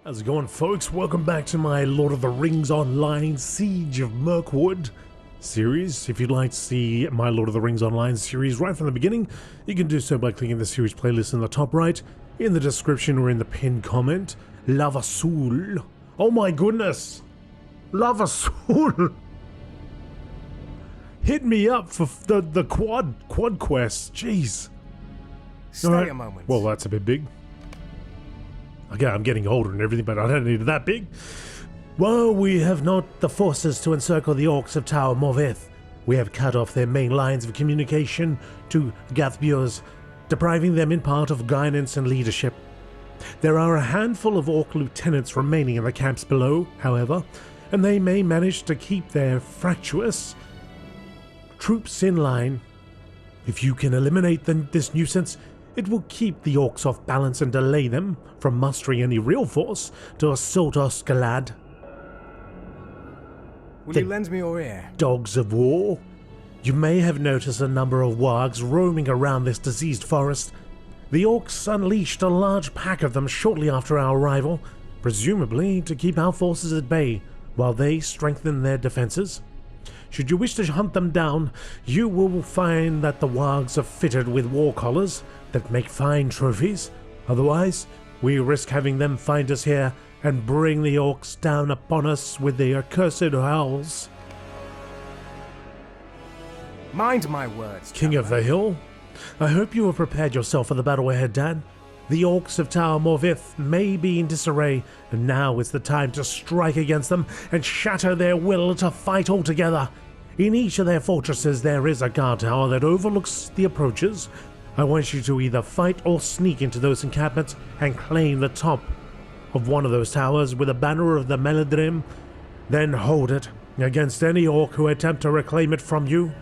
How's it going, folks? Welcome back to my Lord of the Rings Online Siege of Mirkwood series. If you'd like to see my Lord of the Rings Online series right from the beginning, you can do so by clicking the series playlist in the top right, in the description or in the pinned comment. Lava Soul. Oh my goodness! Lava Soul! Hit me up for the quad quest. Jeez. Stay a moment. Well, that's a bit big. Okay, I'm getting older and everything, but I don't need it that big. While we have not the forces to encircle the orcs of Tower Morvith, we have cut off their main lines of communication to Gathbjörns, depriving them in part of guidance and leadership. There are a handful of orc lieutenants remaining in the camps below, however, and they may manage to keep their fractious troops in line. If you can eliminate this nuisance, it will keep the orcs off balance and delay them from mustering any real force to assault Oskalad. Will you lend me your ear? Dogs of war. You may have noticed a number of wargs roaming around this diseased forest. The orcs unleashed a large pack of them shortly after our arrival, presumably to keep our forces at bay while they strengthen their defenses. Should you wish to hunt them down, you will find that the wargs are fitted with war collars that make fine trophies. Otherwise, we risk having them find us here and bring the orcs down upon us with their accursed howls. Mind my words, King of the Hill, I hope you have prepared yourself for the battle ahead, Dan. The orcs of Tower Morvith may be in disarray, and now is the time to strike against them and shatter their will to fight altogether. In each of their fortresses there is a guard tower that overlooks the approaches. I want you to either fight or sneak into those encampments and claim the top of one of those towers with a banner of the Meladrim, then hold it against any orc who attempt to reclaim it from you.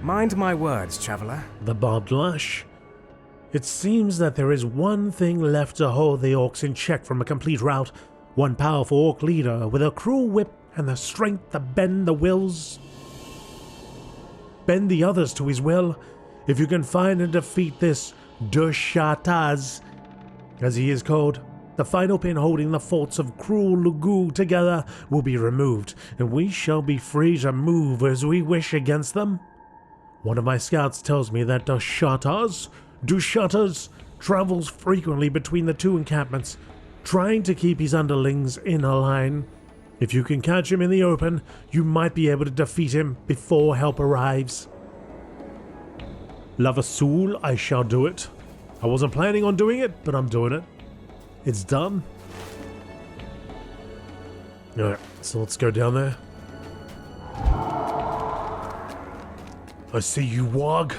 Mind my words, traveller. The barbed lash. It seems that there is one thing left to hold the orcs in check from a complete rout. One powerful orc leader with a cruel whip and the strength to bend the others to his will. If you can find and defeat this Dushataz, as he is called, the final pin holding the forts of Cruel Lugu together will be removed, and we shall be free to move as we wish against them. One of my scouts tells me that Dushataz travels frequently between the two encampments, trying to keep his underlings in a line. If you can catch him in the open, you might be able to defeat him before help arrives. Lava Soul, I shall do it. I wasn't planning on doing it, but I'm doing it. It's done. Alright, so let's go down there. I see you, Wog.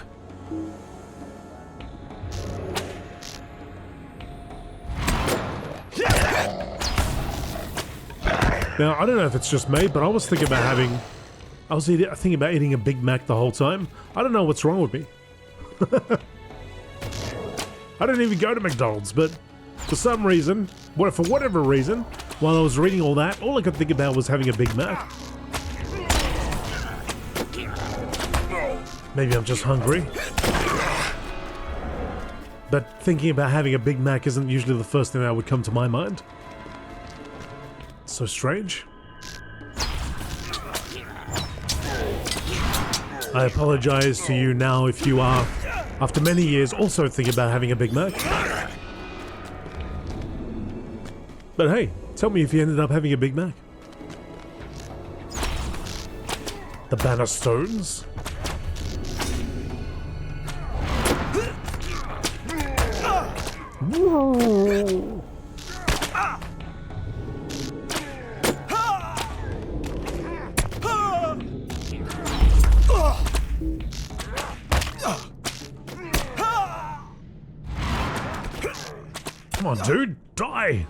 Now, I don't know if it's just me, but I was thinking about thinking about eating a Big Mac the whole time. I don't know what's wrong with me. I don't even go to McDonald's, but for some reason, for whatever reason, while I was reading all that, all I could think about was having a Big Mac. Maybe I'm just hungry. But thinking about having a Big Mac isn't usually the first thing that would come to my mind. So strange. I apologize to you now if you are, after many years, also thinking about having a Big Mac. But hey, tell me if you ended up having a Big Mac. The Banner Stones. Whoa. Come on, dude, die!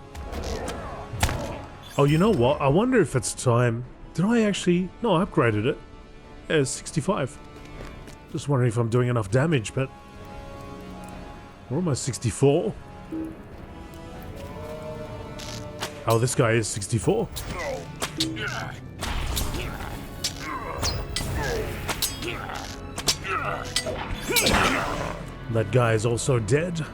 Oh, you know what? I wonder if it's time. Did I actually? No, I upgraded it. Yeah, it's 65. Just wondering if I'm doing enough damage, but we're almost 64. Oh, this guy is 64. That guy is also dead.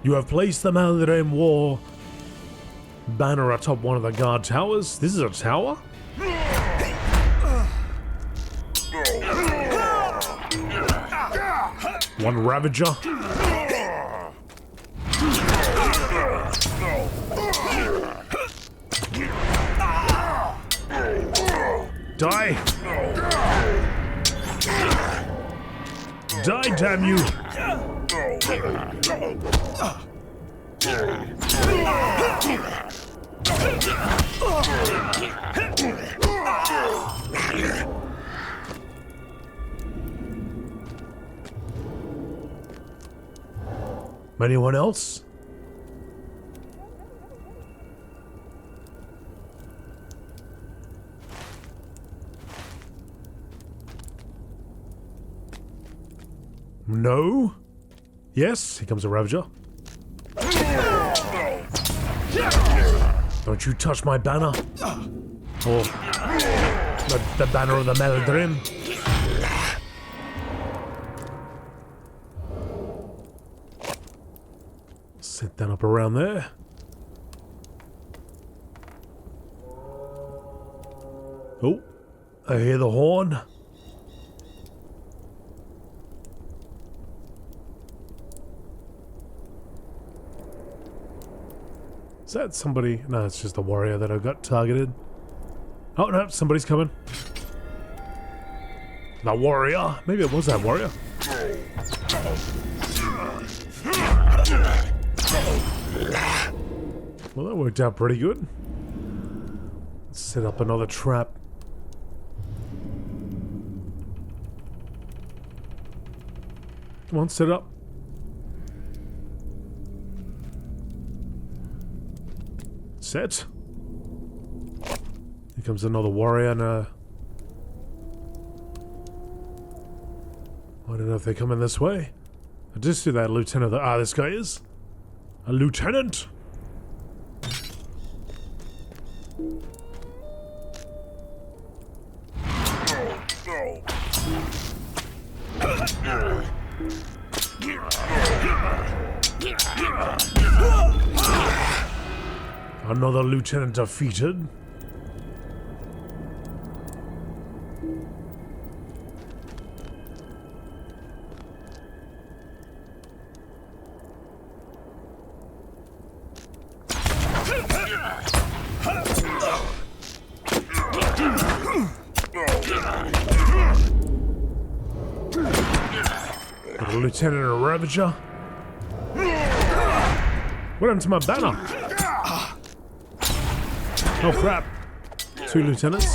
You have placed the Maldrain War banner atop one of the guard towers. This is a tower? One Ravager. Die! Die, damn you! Anyone else? No? Yes? Here comes a Ravager. Don't you touch my banner. Or the banner of the Meladrim. Set that up around there. Oh, I hear the horn. Is that somebody? No, it's just a warrior that I got targeted. Oh no, somebody's coming. The warrior? Maybe it was that warrior. Well, that worked out pretty good. Let's set up another trap. Come on, set up. Set. Here comes another warrior and I don't know if they're coming this way. I just see that lieutenant. This guy is a lieutenant. Another lieutenant defeated. A lieutenant and a Ravager. What happened to my banner? Oh crap. 2 lieutenants.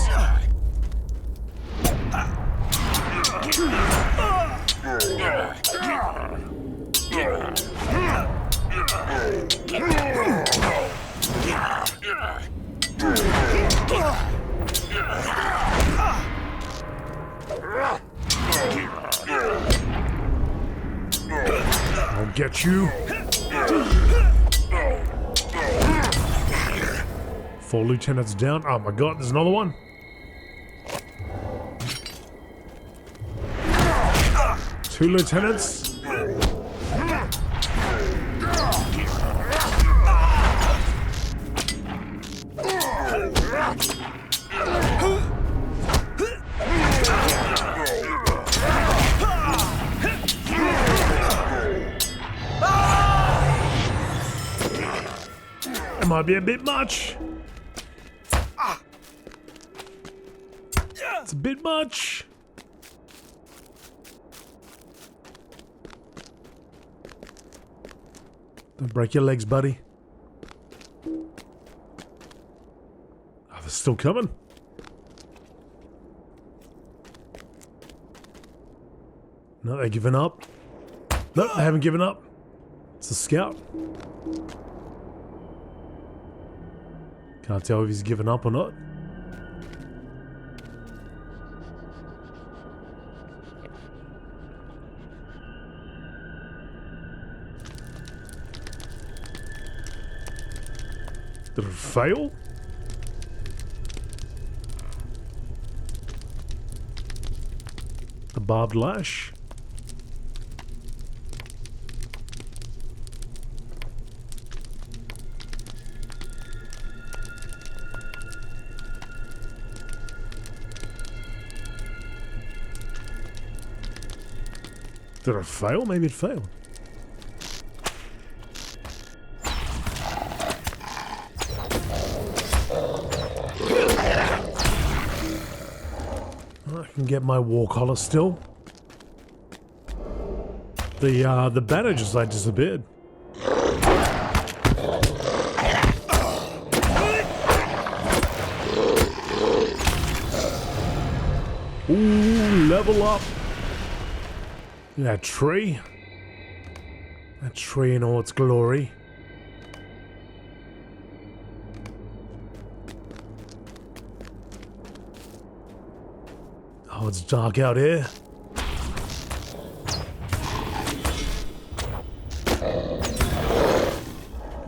I'll get you. 4 lieutenants down. Oh my god, there's another one. Two lieutenants. It might be a bit much. It's a bit much. Don't break your legs, buddy. Oh, they're still coming. No, they're giving up. Nope, they haven't given up. It's a scout. Can't tell if he's given up or not. Did it fail? The barbed lash. Did it fail? Maybe it failed. I can get my war collar still. The banner just like disappeared. Ooh, level up. That tree. That tree in all its glory. Oh, it's dark out here.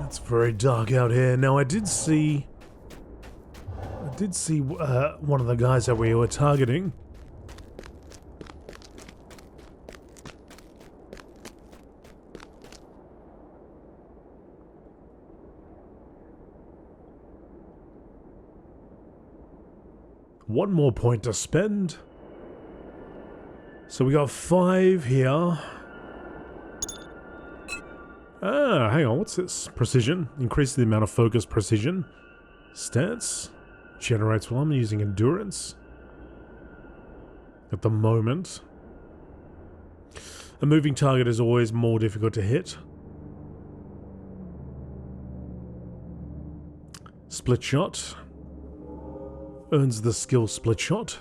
It's very dark out here. Now, I did see one of the guys that we were targeting. One more point to spend. So we got 5 here. Ah, hang on, what's this? Precision. Increase the amount of focus precision. Stance. Generates, well, I'm using endurance. At the moment. A moving target is always more difficult to hit. Split shot. Earns the skill split shot.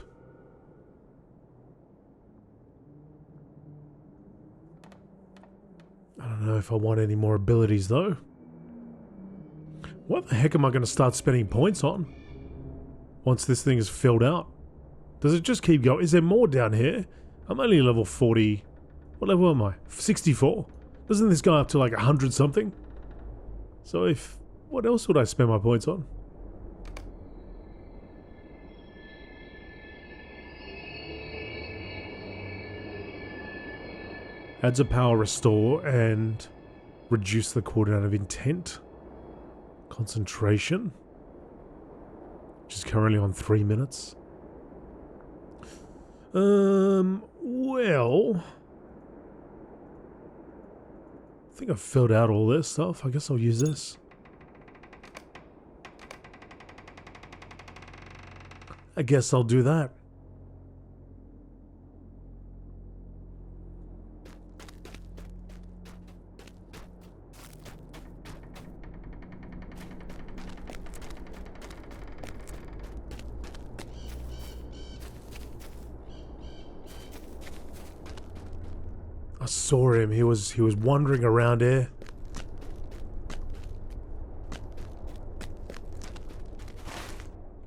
I don't know if I want any more abilities though. What the heck am I going to start spending points on? Once this thing is filled out. Does it just keep going? Is there more down here? I'm only level 40. What level am I? 64? Doesn't this go up to like 100 something? So if... what else would I spend my points on? Adds a power restore and reduce the cooldown of intent. Concentration. Which is currently on 3 minutes. Well... I think I've filled out all this stuff. I guess I'll use this. I guess I'll do that. I saw him. He was wandering around here.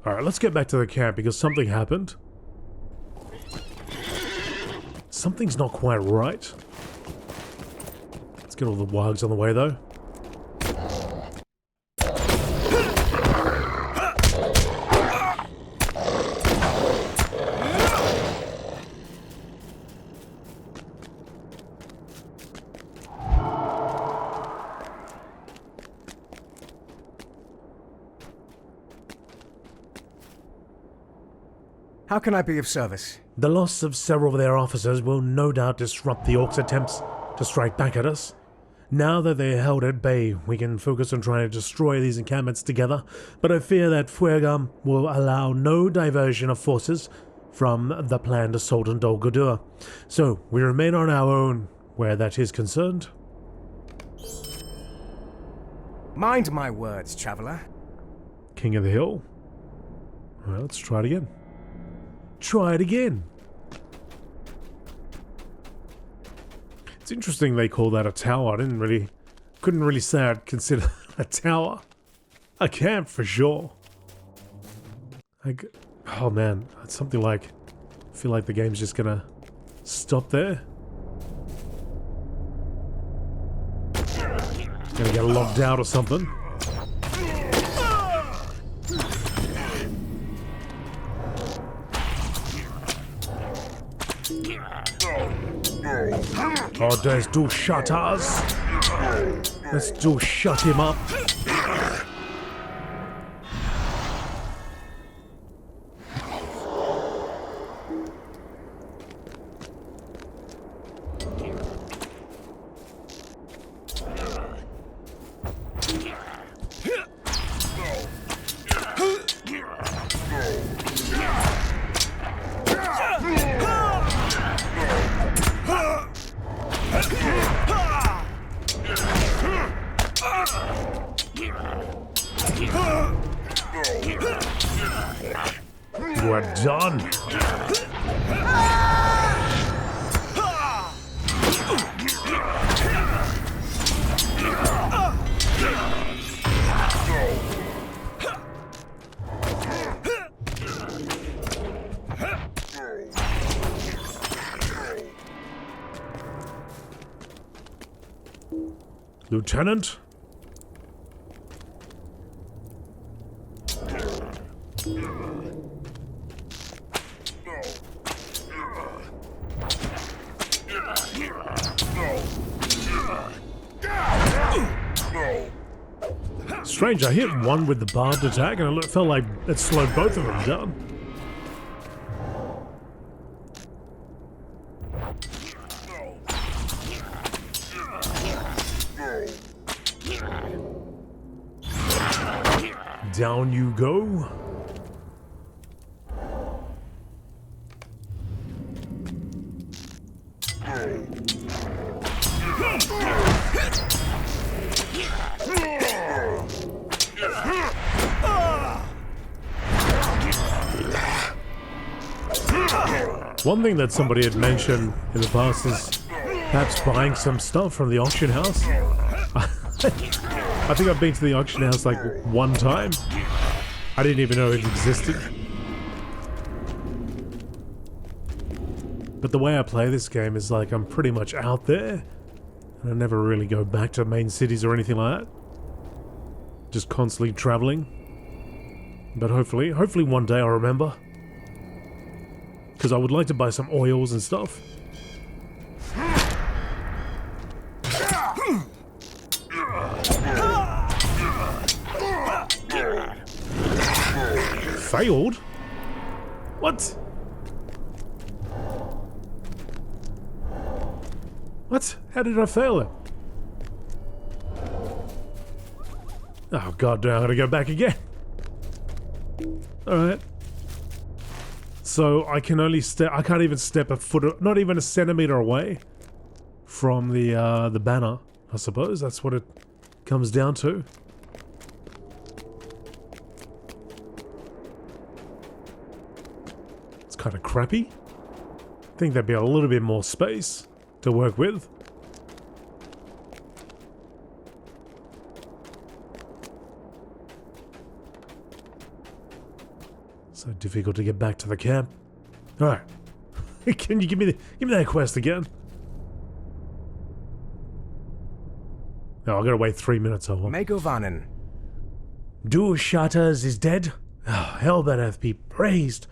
Alright, let's get back to the camp because something happened. Something's not quite right. Let's get all the wargs on the way though. How can I be of service? The loss of several of their officers will no doubt disrupt the Orcs' attempts to strike back at us. Now that they are held at bay, we can focus on trying to destroy these encampments together, but I fear that Fuegam will allow no diversion of forces from the planned assault on Dol Guldur. So, we remain on our own where that is concerned. Mind my words, traveler. King of the Hill. Well, let's try it again. Try it again. It's interesting they call that a tower. Couldn't really say I'd consider a tower. A camp for sure. Oh man, it's something like, I feel like the game's just gonna stop there. Gonna get locked out or something. Oh, there's do shut us. Let's do shut him up. We're done. Lieutenant? Strange, I hit one with the barbed attack and it felt like it slowed both of them down. Down you go. One thing that somebody had mentioned in the past is perhaps buying some stuff from the auction house. I think I've been to the auction house like one time. I didn't even know it existed. But the way I play this game is like I'm pretty much out there. And I never really go back to main cities or anything like that. Just constantly traveling. But hopefully one day I'll remember. Because I would like to buy some oils and stuff. Failed? What? What? How did I fail it? Oh god, now I gotta go back again. Alright. So I can only step, I can't even step a foot, not even a centimeter away from the banner, I suppose. That's what it comes down to. It's kind of crappy. I think there'd be a little bit more space to work with. So difficult to get back to the camp. All right, can you give me that quest again? Oh, I gotta wait 3 minutes. Megovanen. Du Shatters is dead. Oh, Hellbeth be praised.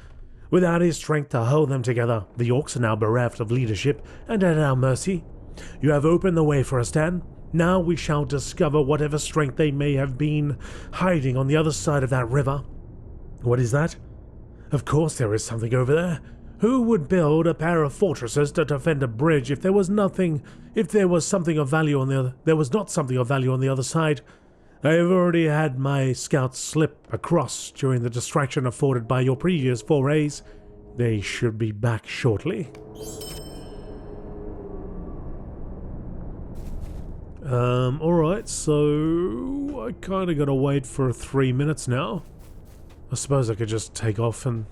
Without his strength to hold them together, the orcs are now bereft of leadership and at our mercy. You have opened the way for us, Dan. Now we shall discover whatever strength they may have been hiding on the other side of that river. What is that? Of course there is something over there. Who would build a pair of fortresses to defend a bridge if there was nothing, if there was something of value on the other, there was not something of value on the other side? I have already had my scouts slip across during the distraction afforded by your previous forays. They should be back shortly. Alright, so I kinda gotta wait for 3 minutes now. I suppose I could just take off and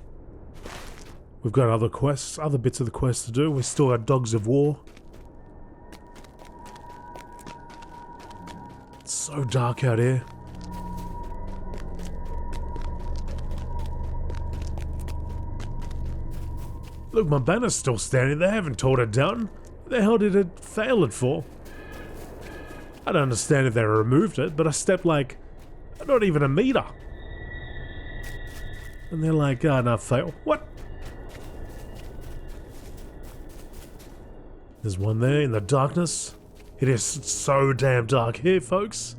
we've got other quests, other bits of the quest to do. We still got Dogs of War. It's so dark out here. Look, my banner's still standing. They haven't torn it down. What the hell did it fail it for? I don't understand if they removed it, but I stepped like not even a meter. And they're like, oh, no, fail. What? There's one there in the darkness. It is so damn dark here, folks.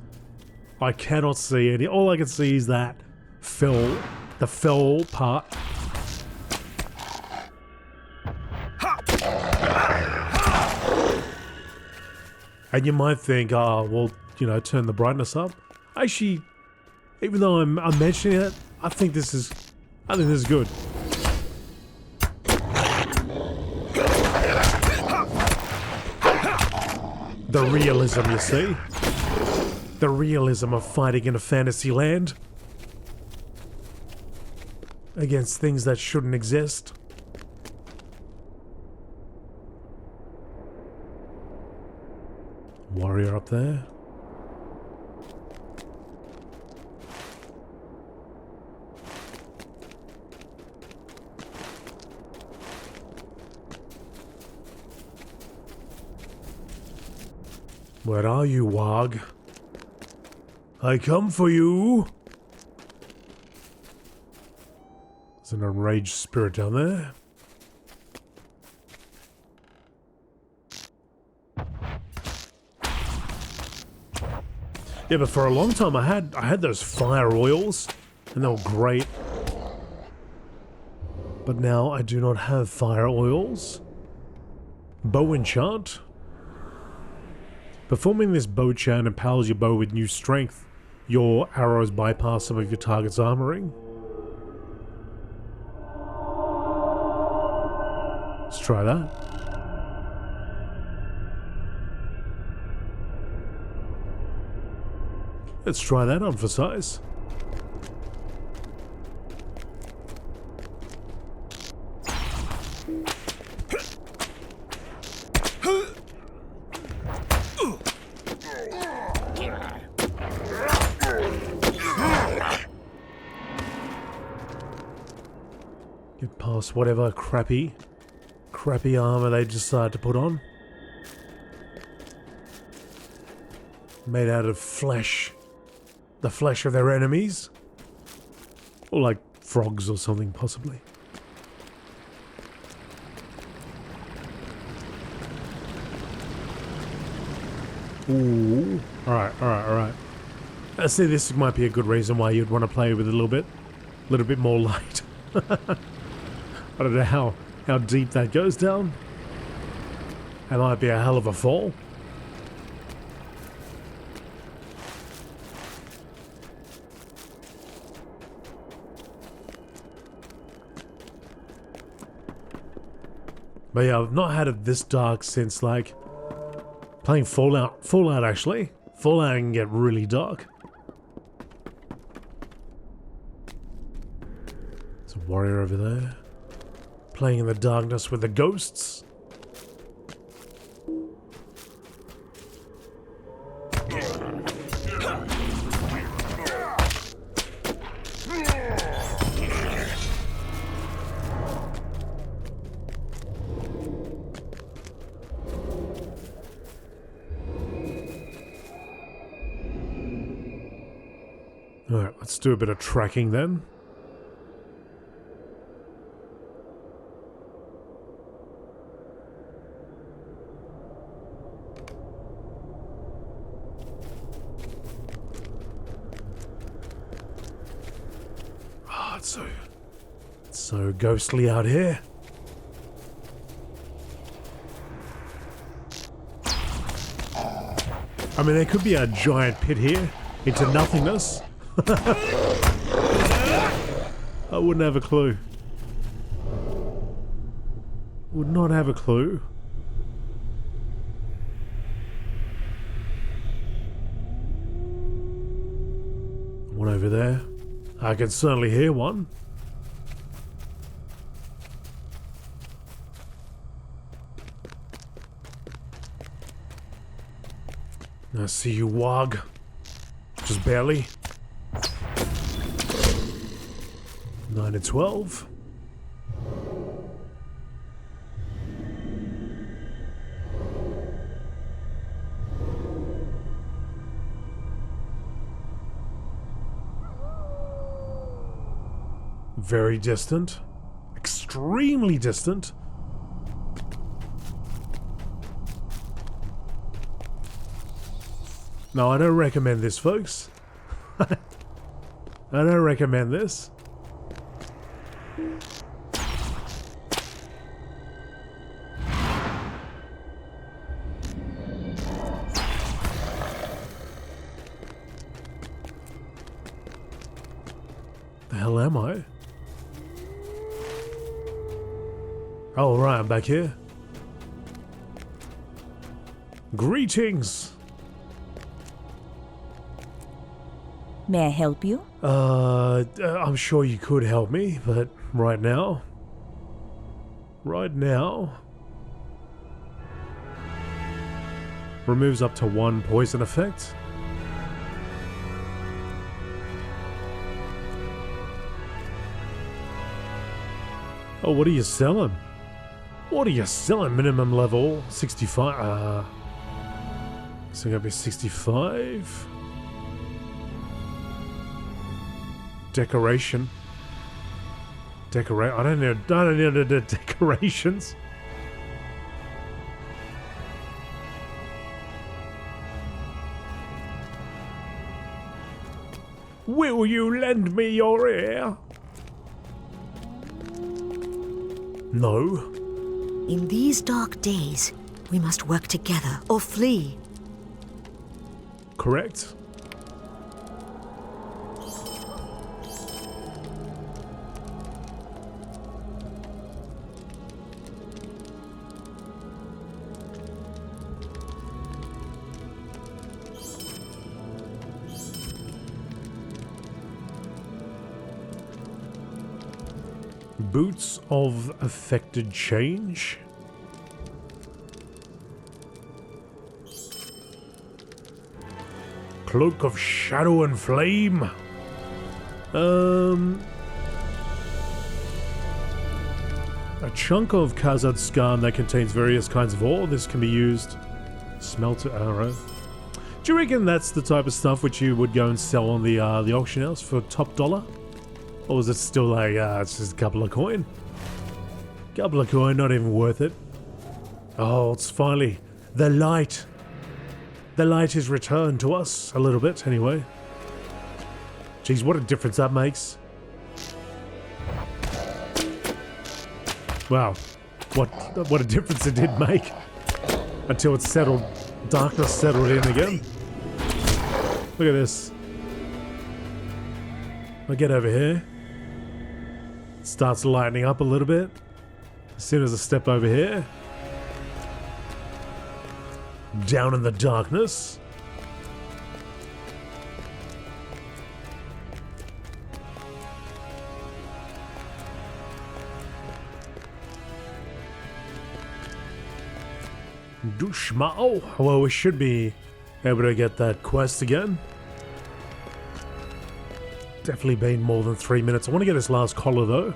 I cannot see any. All I can see is that fill, the fill part. And you might think, oh, well, you know, turn the brightness up. Actually, even though I'm mentioning it, I think this is good. The realism, you see? The the realism of fighting in a fantasy land against things that shouldn't exist. Warrior up there. Where are you, Wog? I come for you! There's an enraged spirit down there. Yeah, but for a long time I had those fire oils, and they were great. But now I do not have fire oils. Bow enchant. Performing this bow enchant empowers your bow with new strength. Your arrows bypass some of your target's armoring. Let's try that. Let's try that on for size. Get past whatever crappy armor they decide to put on. Made out of flesh. The flesh of their enemies. Or like frogs or something, possibly. Ooh. Alright. I see this might be a good reason why you'd want to play with a little bit more light. I don't know how deep that goes down. That might be a hell of a fall. But yeah, I've not had it this dark since, like, playing Fallout. Fallout, actually. Fallout can get really dark. There's a warrior over there. Playing in the darkness with the ghosts. Alright, let's do a bit of tracking then. Oh, it's so ghostly out here. I mean, there could be a giant pit here into nothingness. I wouldn't have a clue. Would not have a clue. One over there. I can certainly hear one. I see you, Wog. Just barely. 9 and 12. Very distant. Extremely distant. No, I don't recommend this, folks. I don't recommend this. The hell am I? Oh, right, I'm back here. Greetings! May I help you? I'm sure you could help me, but right now... Removes up to 1 poison effect. Oh, what are you selling? What are you selling? Minimum level 65. So gonna be 65. Decoration. I don't need the decorations. Will you lend me your ear? No. In these dark days, we must work together or flee. Correct. Boots of affected change. Cloak of shadow and flame. A chunk of Khazad scum that contains various kinds of ore. This can be used. Smelter arrow. Do you reckon that's the type of stuff which you would go and sell on the auction house for top dollar? Or is it still like, it's just a couple of coin? Couple of coin, not even worth it. Oh, it's finally the light. The light has returned to us a little bit, anyway. Jeez, what a difference that makes. Wow, what a difference it did make. Until it settled, darkness settled in again. Look at this. I get over here. Starts lightening up a little bit. As soon as I step over here. Down in the darkness. Dushmao. Well, we should be able to get that quest again. Definitely been more than 3 minutes. I want to get this last collar though.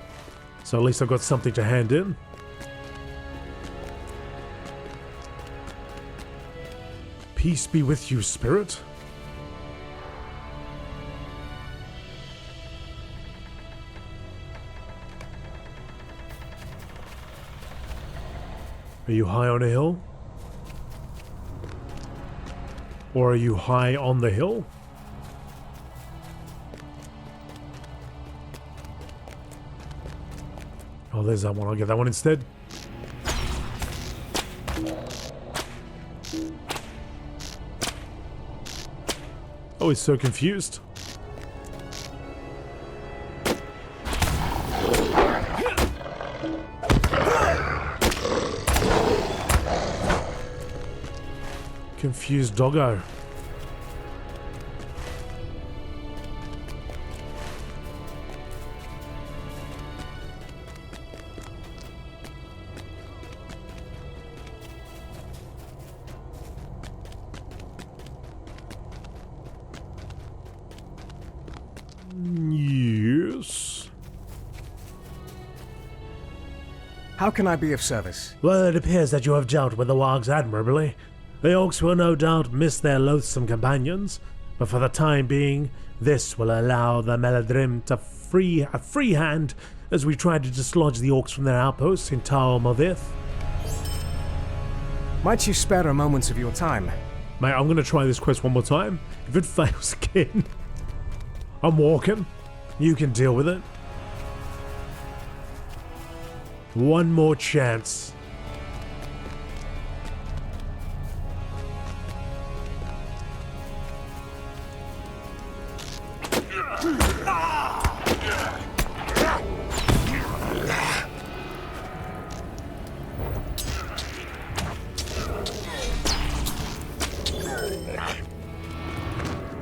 So at least I've got something to hand in. Peace be with you, spirit. Are you high on a hill? Or are you high on the hill? Oh, there's that one. I'll get that one instead. Oh, he's so confused. Confused doggo. Yes. How can I be of service? Well, it appears that you have dealt with the wargs admirably. The orcs will no doubt miss their loathsome companions, but for the time being, this will allow the Meladrim to a free hand as we try to dislodge the orcs from their outposts in Tower Movith. Might you spare a moment of your time? Mate, I'm going to try this quest one more time. If it fails again, I'm walking. You can deal with it. One more chance.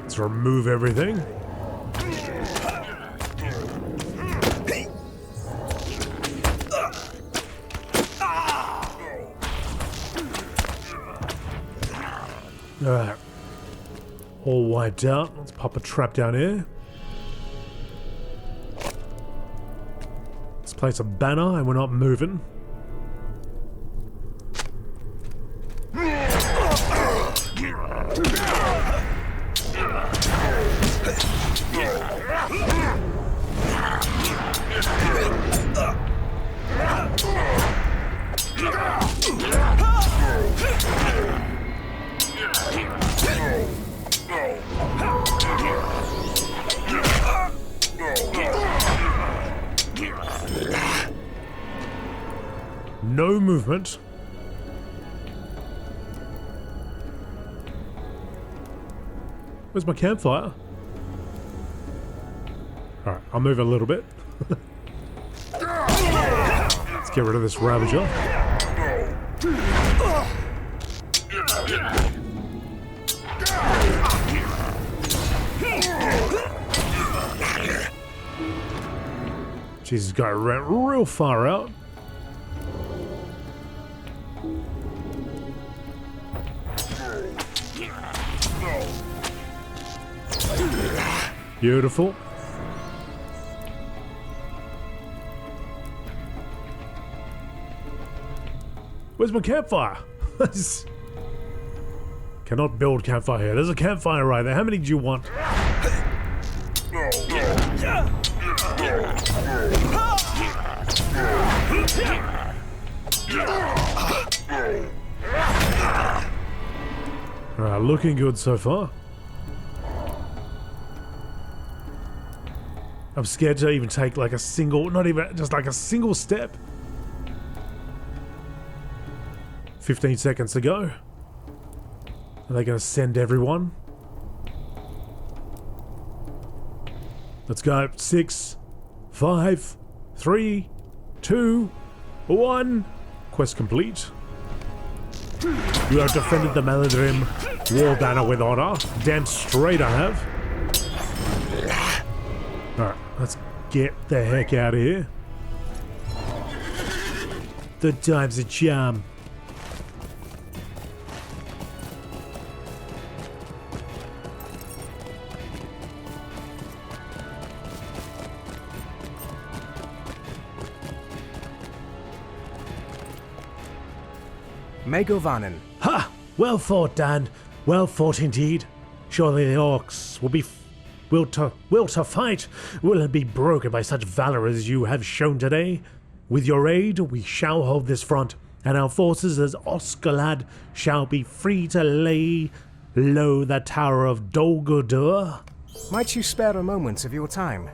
Let's remove everything. Alright. All wiped out. Let's pop a trap down here. Let's place a banner and we're not moving. No movement. Where's my campfire? Alright, I'll move a little bit. Let's get rid of this Ravager. Jesus, guy ran real far out. Beautiful. Where's my campfire? Cannot build campfire here. There's a campfire right there. How many do you want? Alright, looking good so far. I'm scared to even take like a single, not even just like a single step. 15 seconds to go. Are they going to send everyone? Let's go. 6, 5, 3, 2, 1. Quest complete. You have defended the Maladrim war banner with honor. Damn straight I have. Alright, let's get the heck out of here. The time's a charm. Megovanen. Ha! Well fought, Dan. Well fought indeed. Surely the orcs will be will to fight will be broken by such valor as you have shown today. With your aid, we shall hold this front, and our forces as Oskalad shall be free to lay low the tower of Dol Guldur. Might you spare a moment of your time?